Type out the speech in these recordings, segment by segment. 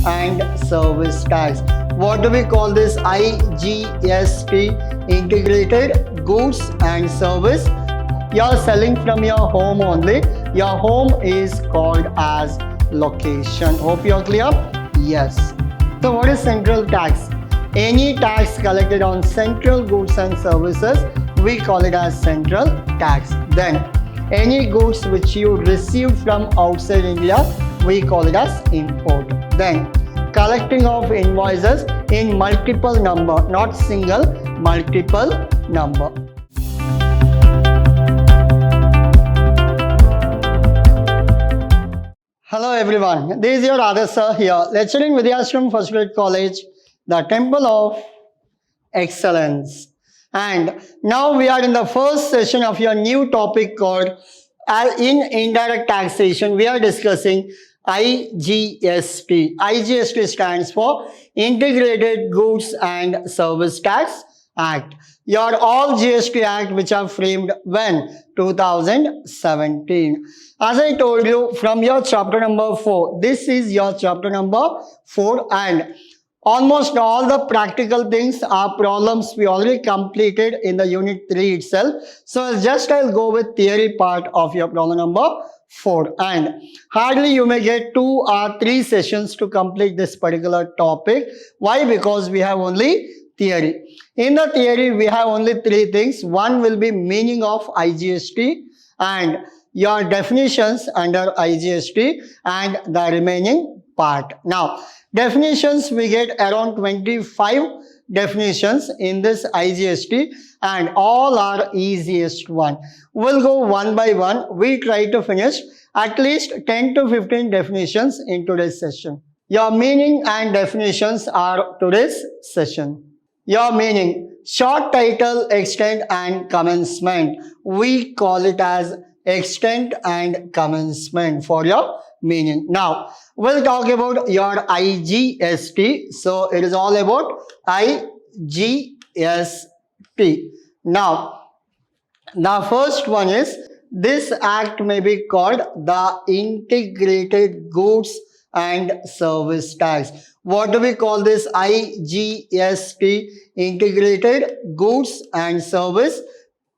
and service tax. What do we call this? IGST, Integrated Goods and Service. You are selling from your home only. Your home is called as location. Hope you are clear? Yes. So what is central tax? Any tax collected on central goods and services, we call it as central tax. Then any goods which you receive from outside India, we call it as import. Then collecting of invoices in multiple number, not single, multiple number. Hello everyone, this is your Adarsh sir here, lecturing Vidhyaashram First Grade College, the Temple of Excellence. And now we are in the first session of your new topic called in Indirect Taxation. We are discussing IGST. IGST stands for Integrated Goods and Service Tax Act. Your all GST Act which are framed when? 2017. As I told you from your chapter number 4, this is your chapter number 4 and almost all the practical things are problems we already completed in the unit 3 itself. So just I'll go with theory part of your problem number 4 and hardly you may get 2 or 3 sessions to complete this particular topic. Why? Because we have only theory. In the theory we have only 3 things. One will be meaning of IGST and your definitions under IGST and the remaining part. Now definitions, we get around 25 definitions in this IGST and all are easiest one. We'll go one by one. We try to finish at least 10 to 15 definitions in today's session. Your meaning and definitions are today's session. Your meaning, short title, extent and commencement. We call it as extent and commencement for your meaning. Now, we'll talk about your IGST. So, it is all about IGST. Now, the first one is, this act may be called the Integrated Goods and Service Tax. What do we call this? IGST, Integrated Goods and Service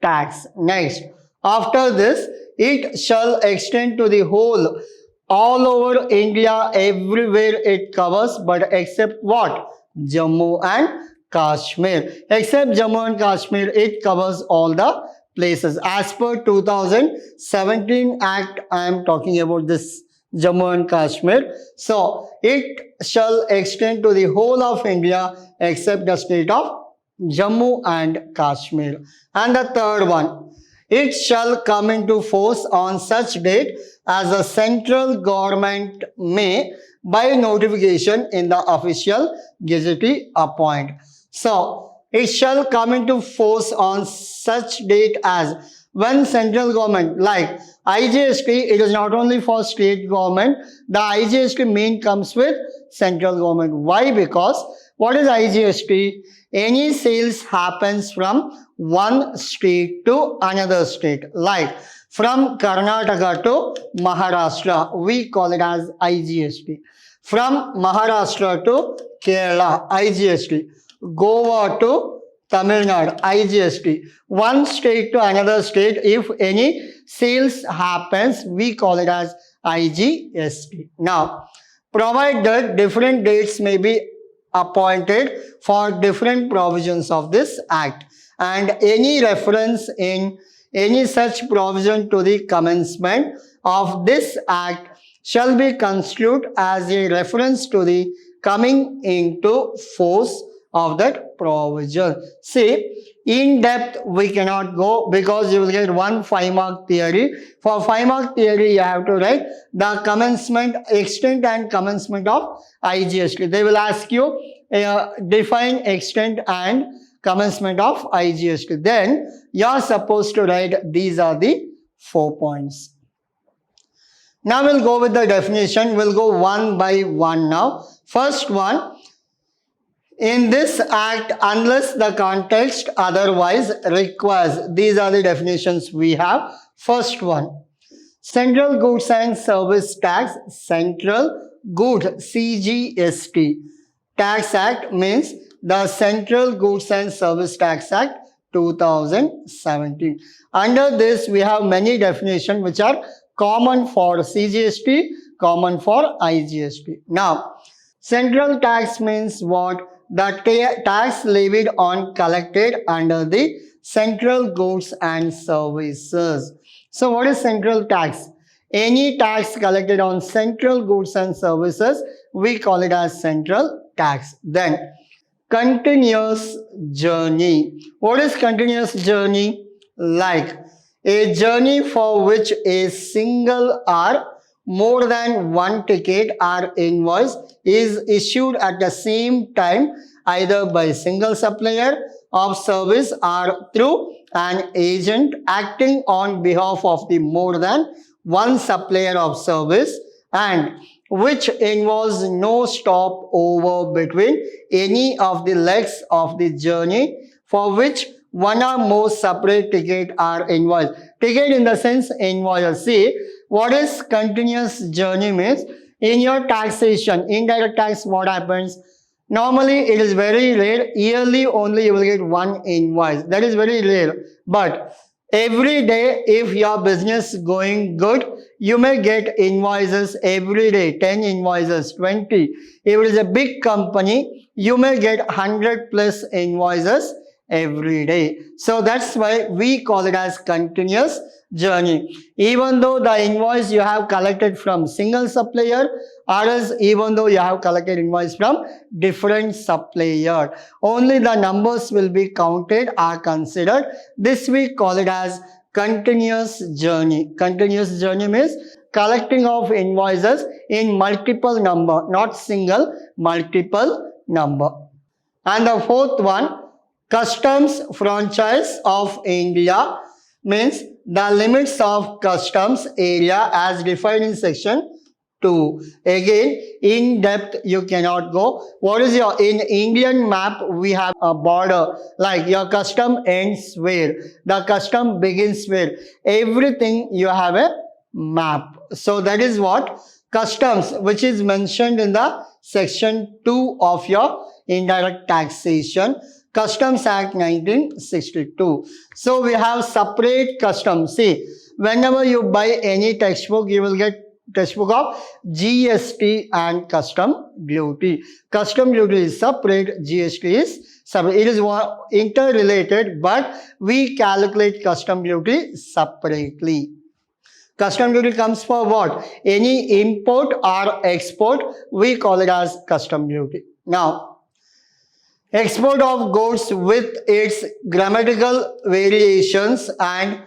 Tax. Next, after this, it shall extend to the whole, all over India, everywhere it covers, but except what? Jammu and Kashmir. Except Jammu and Kashmir, it covers all the places. As per 2017 Act, I am talking about this Jammu and Kashmir. So, it shall extend to the whole of India except the state of Jammu and Kashmir. And the third one, it shall come into force on such date as the central government may, by notification in the official gazette, appoint. So, it shall come into force on such date as, when central government, like IGST, it is not only for state government, the IGST main comes with central government. Why? Because, what is IGST? Any sales happens from one state to another state, like from Karnataka to Maharashtra, we call it as IGST. From Maharashtra to Kerala, IGST. Goa to Tamil Nadu, IGST. One state to another state, if any sales happens, we call it as IGST. Now, provided different dates may be appointed for different provisions of this act, and any reference in any such provision to the commencement of this act shall be construed as a reference to the coming into force of that provision. See, in depth we cannot go because you will get one 5-mark theory. For 5-mark theory, you have to write the commencement, extent and commencement of IGST. They will ask you define extent and commencement of IGST. Then you are supposed to write these are the 4 points. Now we'll go with the definition. We'll go one by one now. First one, in this act, unless the context otherwise requires, these are the definitions we have. First one, Central Goods and Service Tax, Central Goods CGST. Tax Act means the Central Goods and Service Tax Act 2017. Under this, we have many definitions which are common for CGST, common for IGST. Now, central tax means what? The tax levied on collected under the central goods and services. So what is central tax? Any tax collected on central goods and services, we call it as central tax. Then continuous journey. What is continuous journey? Like a journey for which a single or more than one ticket or invoice is issued at the same time either by single supplier of service or through an agent acting on behalf of the more than one supplier of service, and which involves no stopover between any of the legs of the journey, for which one or more separate ticket are invoiced. Ticket in the sense invoice. See, what is continuous journey means? In your taxation, indirect tax, what happens? Normally, it is very rare. Yearly only you will get one invoice. That is very rare. But every day, if your business is going good, you may get invoices every day. 10 invoices, 20. If it is a big company, you may get 100 plus invoices every day. So that's why we call it as continuous journey. Even though the invoice you have collected from single supplier, or else even though you have collected invoice from different supplier, only the numbers will be counted or considered. This we call it as continuous journey. Continuous journey means collecting of invoices in multiple number, not single, multiple number. And the fourth one, Customs Franchise of India, means the limits of customs area as defined in section 2. Again, in depth you cannot go. What is your, in Indian map we have a border, like your custom ends where, the custom begins where. Everything you have a map. So that is what customs, which is mentioned in the section 2 of your indirect taxation. Customs Act 1962. So we have separate customs. See, whenever you buy any textbook, you will get textbook of GST and custom duty. Custom duty is separate, GST is separate. It is interrelated, but we calculate custom duty separately. Custom duty comes for what? Any import or export, we call it as custom duty. Now, export of goods with its grammatical variations and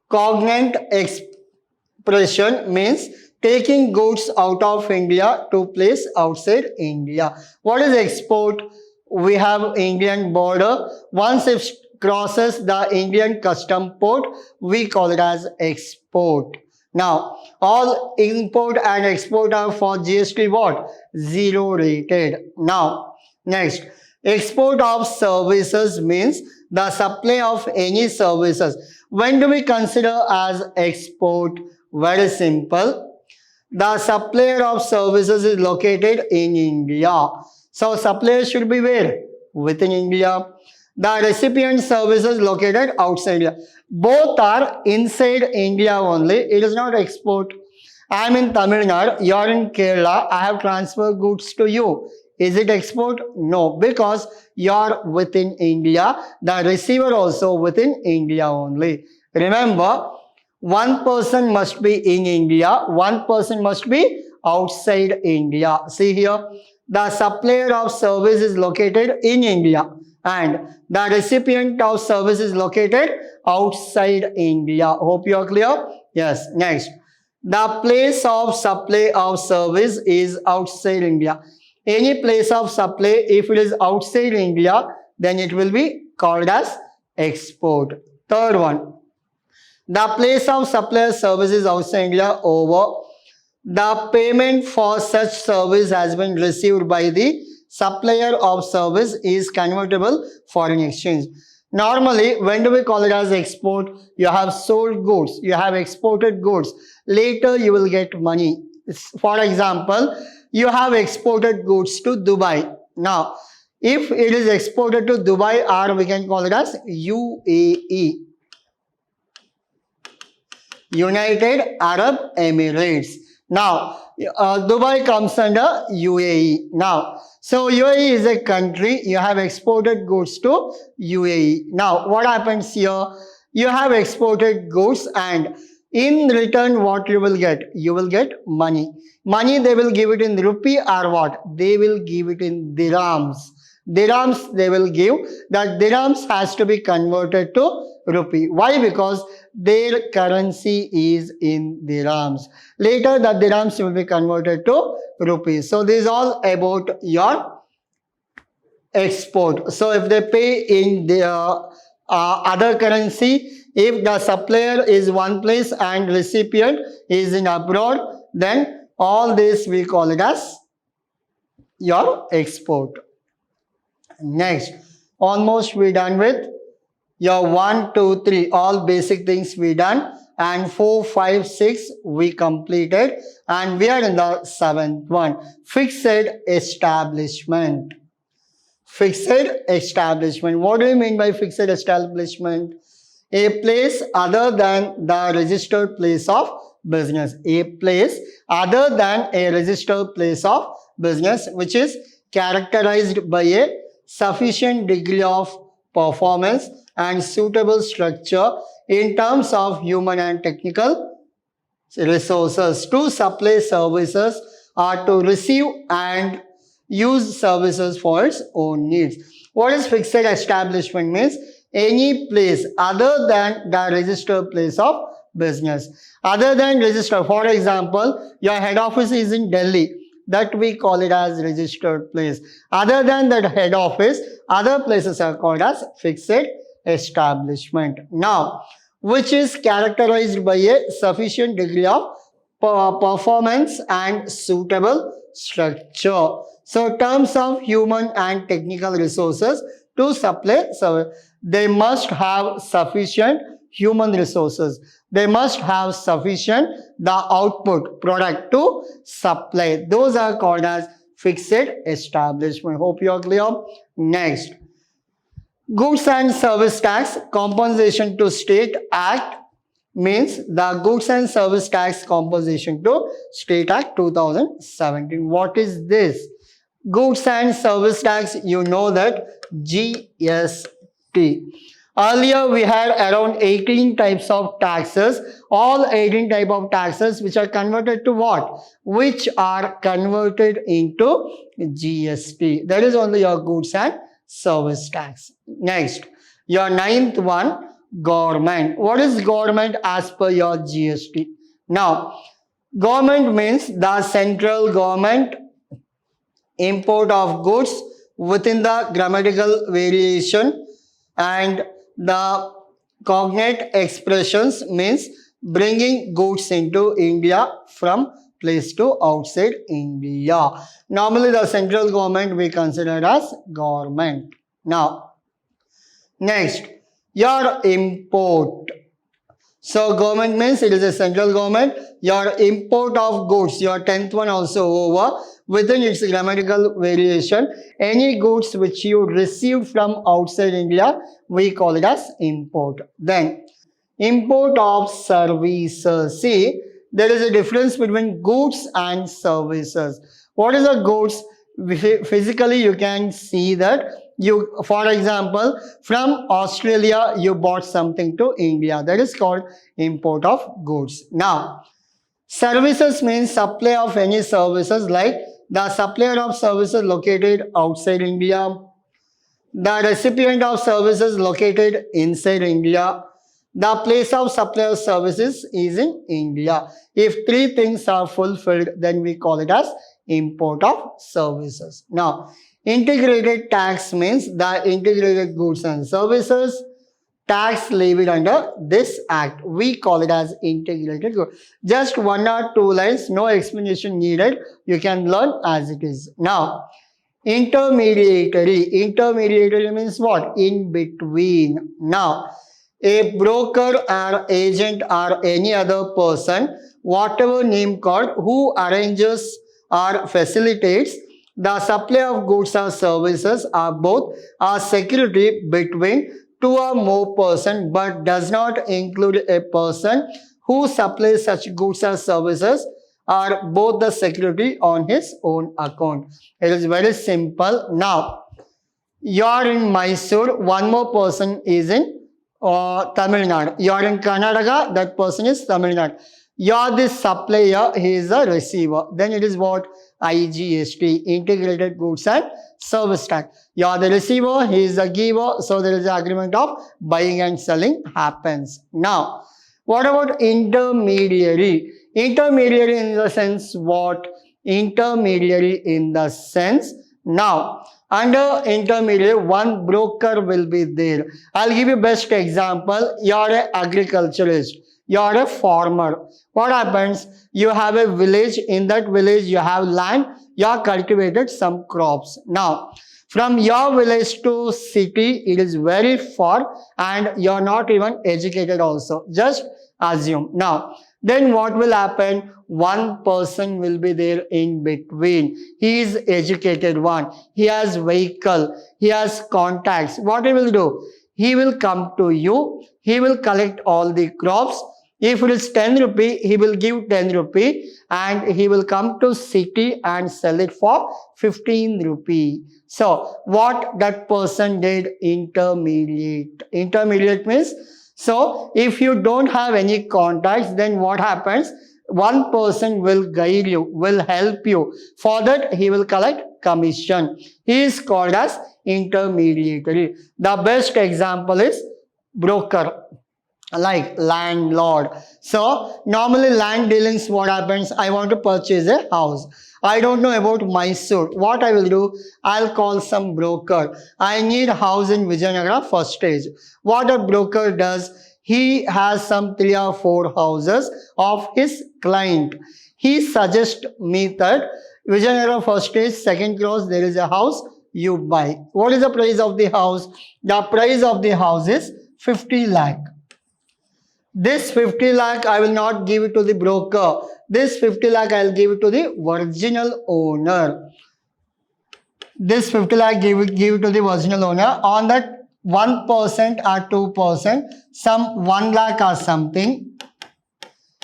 cognate expression means taking goods out of India to place outside India. What is export? We have Indian border. Once it crosses the Indian custom port, we call it as export. Now, all import and export are for GST what? Zero rated. Now, next. Export of services means the supply of any services. When do we consider as export? Very simple. The supplier of services is located in India. So supplier should be where? Within India. The recipient services located outside India. Both are inside India only. It is not export. I am in Tamil Nadu, you are in Kerala, I have transferred goods to you. Is it export? No, because you are within India. The receiver also within India only. Remember, one person must be in India, one person must be outside India. See here, the supplier of service is located in India and the recipient of service is located outside India. Hope you are clear? Yes. Next, the place of supply of service is outside India. Any place of supply, if it is outside India, then it will be called as export. Third one, the place of supply service is outside India over. The payment for such service has been received by the supplier of service is convertible foreign exchange. Normally, when do we call it as export? You have sold goods, you have exported goods. Later, you will get money. For example, you have exported goods to Dubai. Now, if it is exported to Dubai, or we can call it as UAE, United Arab Emirates. Now, Dubai comes under UAE. Now, so UAE is a country. You have exported goods to UAE. Now, what happens here? You have exported goods, and in return, what you will get? You will get money. Money, they will give it in rupee, or what? They will give it in dirhams. Dirhams they will give. That dirhams has to be converted to rupee. Why? Because their currency is in dirhams. Later, the dirhams will be converted to rupees. So, this is all about your export. So, if they pay in the other currency, if the supplier is one place and recipient is in abroad, then all this we call it as your export. Next, almost we done with your 1, 2, 3, all basic things we done, and 4, 5, 6 we completed, and we are in the 7th one, fixed establishment. Fixed establishment. What do you mean by fixed establishment? A place other than the registered place of business. A place other than a registered place of business, which is characterized by a sufficient degree of performance and suitable structure in terms of human and technical resources to supply services or to receive and use services for its own needs. What is fixed establishment means? Any place other than the registered place of business. Other than registered, for example, your head office is in Delhi. That we call it as registered place. Other than that head office, other places are called as fixed establishment. Now, which is characterized by a sufficient degree of performance and suitable structure. So, terms of human and technical resources to supply service, they must have sufficient human resources. They must have sufficient the output product to supply. Those are called as fixed establishment. Hope you are clear. Next, Goods and Service Tax Compensation to State Act means the Goods and Service Tax Compensation to State Act 2017. What is this? Goods and Service Tax, you know that GST. Earlier we had around 18 types of taxes, all 18 type of taxes which are converted to what? Which are converted into GST. That is only your goods and service tax. Next, your 9th one, government. What is government as per your GST? Now, government means the central government. Import of goods within the grammatical variation, and the cognate expressions means bringing goods into India from place to outside India. Normally the central government we consider as government. Now, next, your import. So government means it is a central government. Your import of goods, your 10th one also over. Within its grammatical variation, any goods which you received from outside India, we call it as import. Then, import of services. See, there is a difference between goods and services. What is a goods? Physically, you can see that you, for example, from Australia, you bought something to India. That is called import of goods. Now, services means supply of any services, like the supplier of services located outside India, the recipient of services located inside India, the place of supply of services is in India. If three things are fulfilled, then we call it as import of services. Now, integrated tax means the integrated goods and services tax levied under this act. We call it as integrated good. Just 1 or 2 lines, no explanation needed. You can learn as it is. Now, intermediary. Intermediary means what? In between. Now, a broker or agent or any other person whatever name called, who arranges or facilitates the supply of goods or services are both a security between two or more person, but does not include a person who supplies such goods or services are both the security on his own account. It is very simple. Now, you are in Mysore, one more person is in Tamil Nadu. You are in Karnataka, that person is Tamil Nadu. You are the supplier, he is the receiver. Then it is what? IGST, Integrated Goods and Service Tax. You are the receiver, he is the giver, so there is an agreement of buying and selling happens. Now, what about intermediary? Intermediary in the sense what? Intermediary in the sense, now, under intermediary, one broker will be there. I'll give you best example. You are an agriculturist. You are a farmer. What happens? You have a village. In that village, you have land. You have cultivated some crops. Now, from your village to city, it is very far and you are not even educated also. Just assume. Now, then what will happen? One person will be there in between. He is educated one. He has vehicle. He has contacts. What he will do? He will come to you. He will collect all the crops. If it is 10 rupee, he will give 10 rupee and he will come to city and sell it for 15 rupee. So, what that person did? Intermediate. Intermediate means, so if you don't have any contacts, then what happens? One person will guide you, will help you. For that, he will collect commission. He is called as intermediary. The best example is broker, like landlord. So normally land dealings, what happens? I want to purchase a house. I don't know about Mysore. What I will do? I'll call some broker. I need a house in Vidhyaashram first stage. What a broker does? He has some 3 or 4 houses of his client. He suggests me that Vidhyaashram first stage, second cross, there is a house, you buy. What is the price of the house? The price of the house is 50 lakh. This 50 lakh I will not give it to the broker. This 50 lakh I will give it to the original owner. This 50 lakh give it to the original owner. On that 1% or 2%, some 1 lakh or something,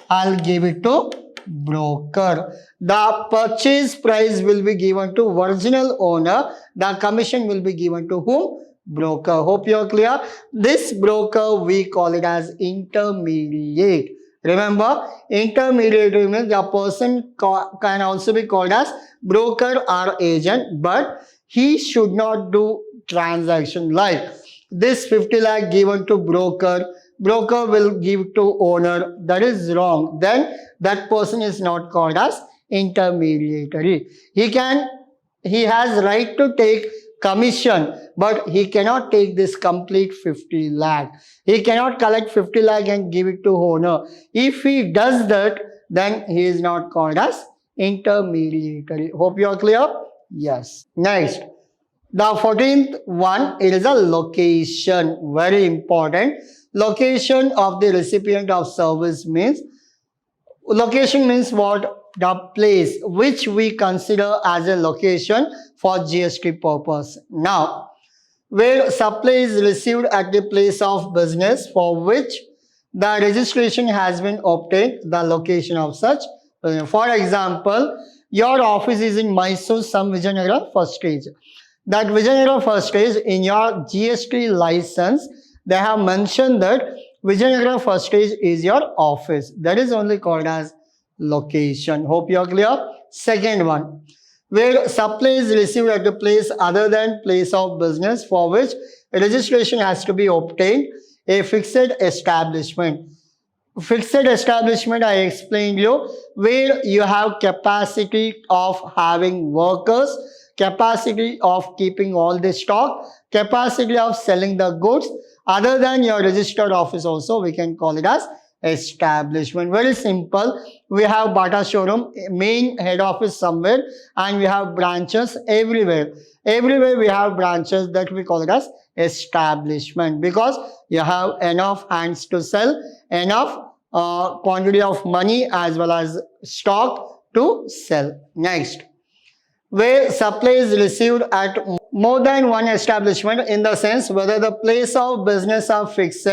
I'll give it to broker. The purchase price will be given to original owner. The commission will be given to whom? Broker. Hope you are clear. This broker we call it as intermediate. Remember, intermediate means the person can also be called as broker or agent, but he should not do transaction. Like this 50 lakh given to broker, broker will give to owner. That is wrong. Then that person is not called as intermediary. He has right to take commission, but he cannot take this complete 50 lakh. He cannot collect 50 lakh and give it to owner. If he does that, then he is not called as intermediary. Hope you are clear? Yes. Next, the 14th one, it is a location. Very important. Location of the recipient of service means, location means what? The place which we consider as a location for GST purpose. Now, where supply is received at the place of business for which the registration has been obtained, the location of such. For example, your office is in Mysuru, some Vidhyaashram first stage. That Vidhyaashram first stage, in your GST license, they have mentioned that Vidhyaashram first stage is your office. That is only called as location. Hope you are clear. Second one, where supply is received at a place other than place of business for which registration has to be obtained, a fixed establishment. Fixed establishment, I explained you, where you have capacity of having workers, capacity of keeping all the stock, capacity of selling the goods. Other than your registered office also, we can call it as establishment. Very simple. We have Bata showroom, main head office somewhere, and we have branches everywhere. Everywhere we have branches, that we call it as establishment, because you have enough hands to sell, enough quantity of money as well as stock to sell. Next, where supply is received at more than one establishment, in the sense whether the place of business are fixed,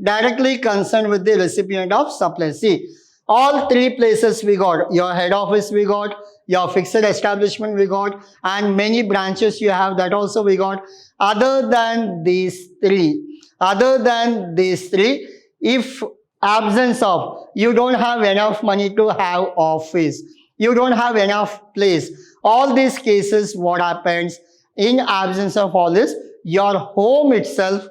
directly concerned with the recipient of supply. See, all three places we got, your head office we got, your fixed establishment we got, and many branches you have, that also we got. Other than these three, if absence of, you don't have enough money to have office, you don't have enough place, all these cases, what happens in absence of all this, your home itself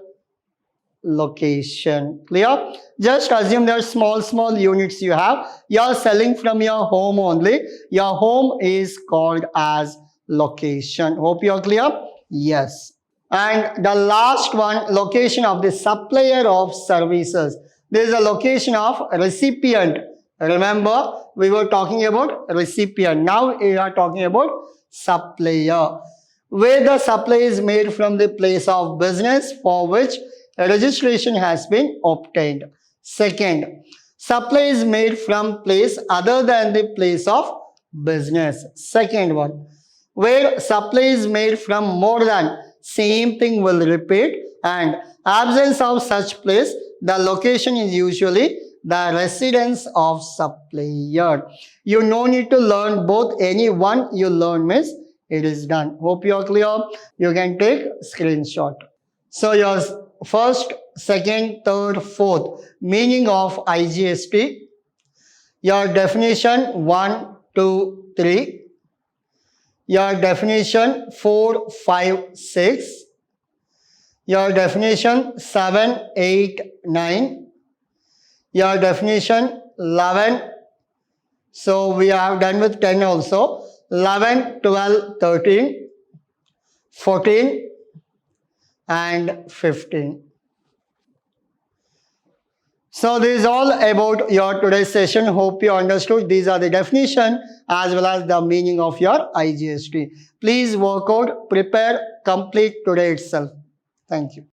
location. Clear? Just assume there are small units you have, you are selling from your home only, your home is called as location. Hope you are clear? Yes. And the last one, location of the supplier of services. There is a location of recipient. Remember, we were talking about recipient. Now we are talking about supplier, where the supply is made from the place of business for which registration has been obtained. Second, supply is made from place other than the place of business. Second one, where supply is made from more than, same thing will repeat, and absence of such place, the location is usually the residence of supplier. You no need to learn both, any one you learn means it is done. Hope you are clear. You can take screenshot. So your first, second, third, fourth, meaning of IGST, your definition 1, 2, 3, your definition 4, 5, 6, your definition 7, 8, 9, your definition 11, so we have done with 10 also, 11, 12, 13, 14 and 15. So this is all about your today's session. Hope you understood. These are the definition as well as the meaning of your IGST. Please work out, prepare, complete today itself. Thank you.